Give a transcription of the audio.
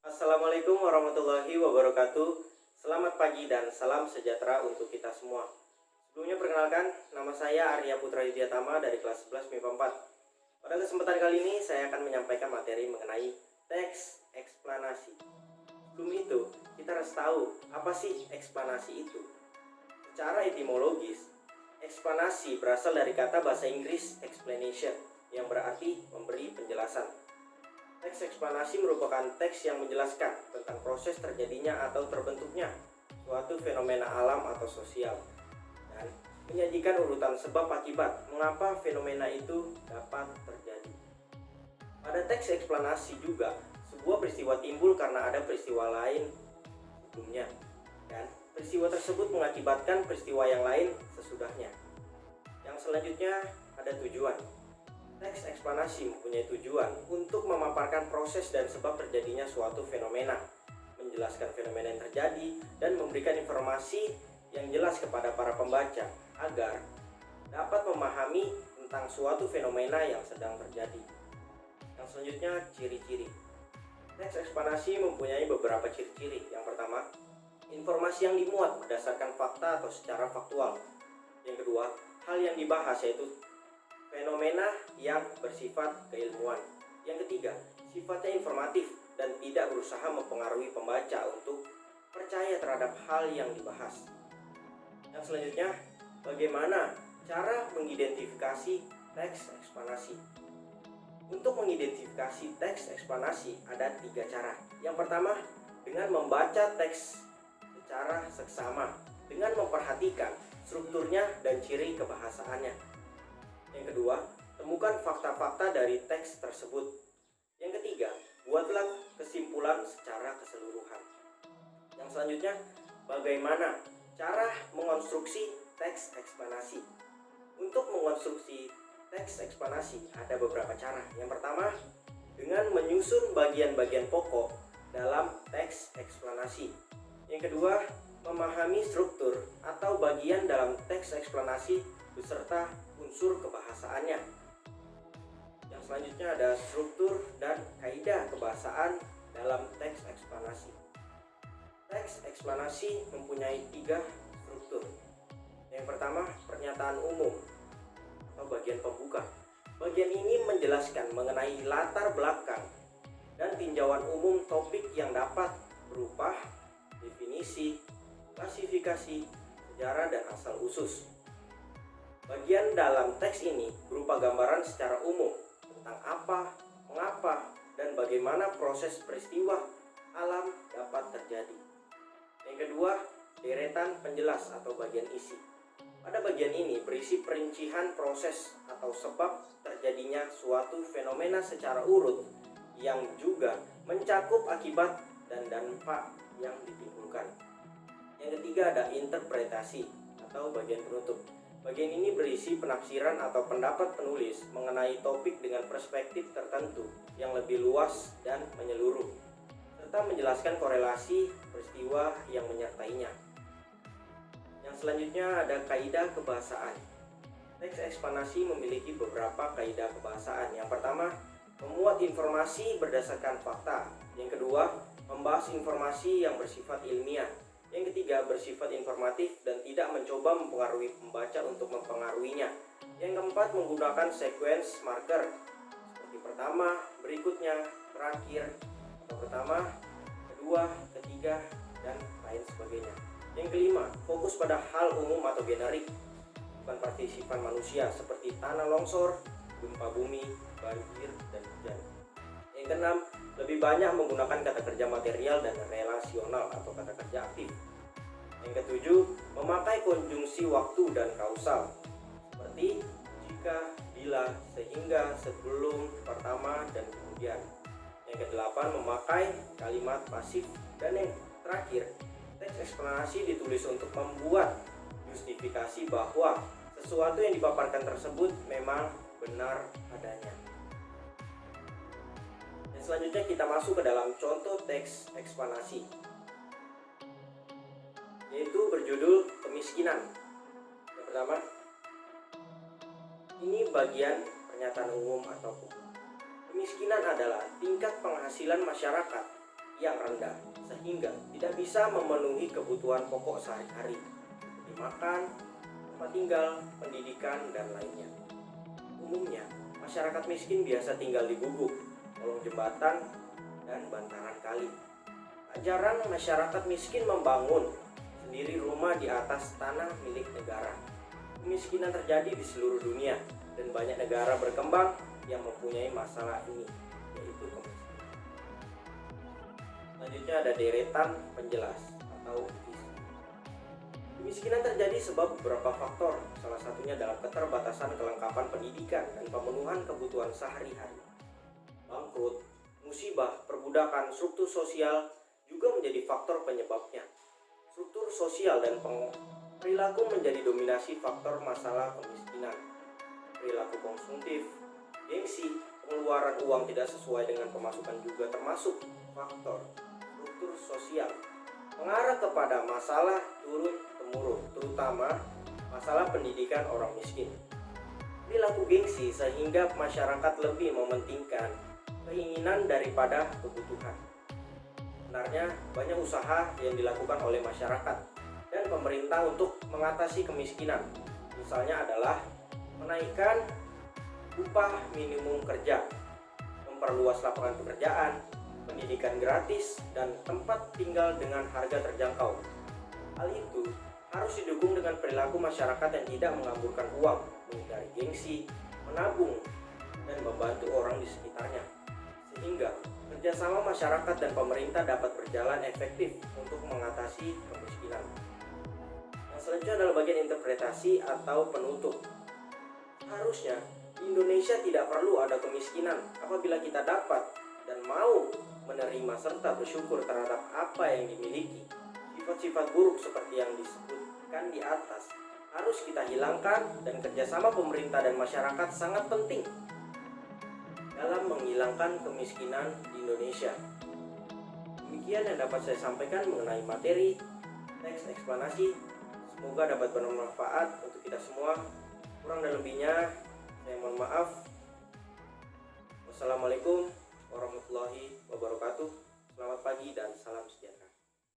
Assalamualaikum warahmatullahi wabarakatuh. Selamat pagi dan salam sejahtera untuk kita semua. Sebelumnya perkenalkan, nama saya Arya Putra Widyatama dari kelas 11 MIPA 4. Pada kesempatan kali ini saya akan menyampaikan materi mengenai teks eksplanasi. Sebelum itu, kita harus tahu apa sih eksplanasi itu. Secara etimologis, eksplanasi berasal dari kata bahasa Inggris explanation yang berarti memberi penjelasan. Teks eksplanasi merupakan teks yang menjelaskan tentang proses terjadinya atau terbentuknya suatu fenomena alam atau sosial dan menyajikan urutan sebab akibat mengapa fenomena itu dapat terjadi. Pada teks eksplanasi juga, sebuah peristiwa timbul karena ada peristiwa lain sebelumnya dan peristiwa tersebut mengakibatkan peristiwa yang lain sesudahnya. Yang selanjutnya ada tujuan. Teks eksplanasi mempunyai tujuan untuk memaparkan proses dan sebab terjadinya suatu fenomena, menjelaskan fenomena yang terjadi, dan memberikan informasi yang jelas kepada para pembaca agar dapat memahami tentang suatu fenomena yang sedang terjadi. Yang selanjutnya, ciri-ciri. Teks eksplanasi mempunyai beberapa ciri-ciri. Yang pertama, informasi yang dimuat berdasarkan fakta atau secara faktual. Yang kedua, hal yang dibahas yaitu fenomena yang bersifat keilmuan. Yang ketiga, sifatnya informatif dan tidak berusaha mempengaruhi pembaca untuk percaya terhadap hal yang dibahas. Yang selanjutnya, bagaimana cara mengidentifikasi teks eksplanasi. Untuk mengidentifikasi teks eksplanasi ada 3 cara. Yang pertama, dengan membaca teks secara seksama, dengan memperhatikan strukturnya dan ciri kebahasaannya. Yang kedua, temukan fakta-fakta dari teks tersebut. Yang ketiga, buatlah kesimpulan secara keseluruhan. Yang selanjutnya, bagaimana cara mengonstruksi teks eksplanasi. Untuk mengonstruksi teks eksplanasi ada beberapa cara. Yang pertama, dengan menyusun bagian-bagian pokok dalam teks eksplanasi. Yang kedua, memahami struktur atau bagian dalam teks eksplanasi beserta unsur kebahasaannya. Yang selanjutnya ada struktur dan kaidah kebahasaan dalam teks eksplanasi. Teks eksplanasi mempunyai 3 struktur. Yang pertama, pernyataan umum atau bagian pembuka. Bagian ini menjelaskan mengenai latar belakang dan tinjauan umum topik yang dapat berupa definisi, klasifikasi, sejarah, dan asal usul. Bagian dalam teks ini berupa gambaran secara umum tentang apa, mengapa, dan bagaimana proses peristiwa alam dapat terjadi. Yang kedua, deretan penjelas atau bagian isi. Pada bagian ini berisi perincian proses atau sebab terjadinya suatu fenomena secara urut yang juga mencakup akibat dan dampak yang ditimbulkan. Yang ketiga ada interpretasi atau bagian penutup. Bagian ini berisi penafsiran atau pendapat penulis mengenai topik dengan perspektif tertentu yang lebih luas dan menyeluruh, serta menjelaskan korelasi peristiwa yang menyertainya. Yang selanjutnya ada kaidah kebahasaan. Teks eksplanasi memiliki beberapa kaidah kebahasaan. Yang pertama, memuat informasi berdasarkan fakta. Yang kedua, membahas informasi yang bersifat ilmiah. Yang ketiga, bersifat informatif dan tidak mencoba mempengaruhi pembaca untuk mempengaruhinya. Yang keempat, menggunakan sequence marker seperti pertama, berikutnya, terakhir, atau pertama, kedua, ketiga, dan lain sebagainya. Yang kelima, fokus pada hal umum atau generik, bukan partisipan manusia seperti tanah longsor, gempa bumi, banjir, dan hujan. Yang keenam, lebih banyak menggunakan kata kerja material dan relasional atau kata kerja aktif. Yang ketujuh, memakai konjungsi waktu dan kausal seperti jika, bila, sehingga, sebelum, pertama, dan kemudian. Yang kedelapan, memakai kalimat pasif. Dan yang terakhir, teks eksplanasi ditulis untuk membuat justifikasi bahwa sesuatu yang dipaparkan tersebut memang benar adanya. Selanjutnya kita masuk ke dalam contoh teks eksplanasi, yaitu berjudul kemiskinan. Yang pertama, ini bagian pernyataan umum atau kemiskinan adalah tingkat penghasilan masyarakat yang rendah sehingga tidak bisa memenuhi kebutuhan pokok sehari-hari seperti makan, tempat tinggal, pendidikan, dan lainnya. Umumnya, masyarakat miskin biasa tinggal di gubuk, kolong jembatan, dan bantaran kali. Tak jarang masyarakat miskin membangun sendiri rumah di atas tanah milik negara. Kemiskinan terjadi di seluruh dunia dan banyak negara berkembang yang mempunyai masalah ini, yaitu kemiskinan. Selanjutnya ada deretan penjelas atau isi. Kemiskinan terjadi sebab beberapa faktor, salah satunya dalam keterbatasan kelengkapan pendidikan dan pemenuhan kebutuhan sehari-hari. Bangkrut, musibah, perbudakan, struktur sosial juga menjadi faktor penyebabnya. Struktur sosial dan perilaku menjadi dominasi faktor masalah kemiskinan. Perilaku konsumtif, gengsi, pengeluaran uang tidak sesuai dengan pemasukan juga termasuk faktor struktur sosial. Mengarah kepada masalah turun-temurun, terutama masalah pendidikan orang miskin. Perilaku gengsi sehingga masyarakat lebih mementingkan keinginan daripada kebutuhan. Sebenarnya banyak usaha yang dilakukan oleh masyarakat dan pemerintah untuk mengatasi kemiskinan. Misalnya adalah menaikkan upah minimum kerja, memperluas lapangan pekerjaan, pendidikan gratis, dan tempat tinggal dengan harga terjangkau. Hal itu harus didukung dengan perilaku masyarakat yang tidak mengamburkan uang, menghindari gengsi, menabung, dan membantu orang di sekitarnya. Sehingga kerjasama masyarakat dan pemerintah dapat berjalan efektif untuk mengatasi kemiskinan. Yang selanjutnya adalah bagian interpretasi atau penutup. Harusnya di Indonesia tidak perlu ada kemiskinan apabila kita dapat dan mau menerima serta bersyukur terhadap apa yang dimiliki. Sifat-sifat buruk seperti yang disebutkan di atas harus kita hilangkan, dan kerjasama pemerintah dan masyarakat sangat penting dalam menghilangkan kemiskinan di Indonesia. Demikian yang dapat saya sampaikan mengenai materi teks eksplanasi. Semoga dapat bermanfaat untuk kita semua. Kurang dan lebihnya